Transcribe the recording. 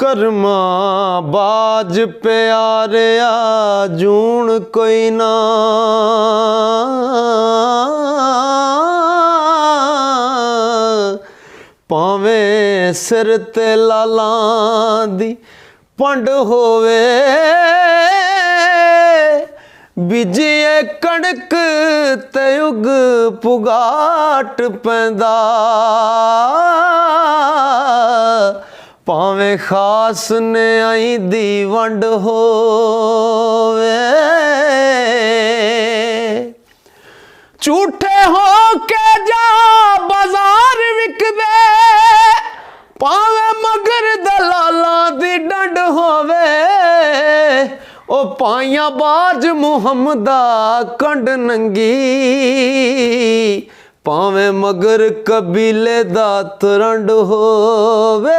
ਕਰਮਾ ਬਾਜ ਪਿਆਰਿਆ ਜੂਣ ਕੋਈ ਨਾ ਭਾਵੇਂ ਸਿਰ ਤੇ ਲਾਲਾਂ ਦੀ ਪੰਡ ਹੋਵੇ ਬੀਜੀਏ ਕਣਕ ਤੇ ਉਗ ਪੁਗਾਟ ਪੈਂਦਾ ਭਾਵੇਂ ਖਾਸ ਨਿਆਈ ਦੀ ਵੰਡ ਹੋਵੇ ਝੂਠੇ ਹੋ ਕੇ ਜਾ ਬਾਜ਼ਾਰ ਵਿਕਦੇ ਭਾਵੇਂ ਮਗਰ ਦਲਾਲਾਂ ਦੀ ਡੰਡ ਹੋਵੇ ओ पाइया बाज मुहम्मदा कंड नंगी भावें मगर कबीले दा तरंड होवे।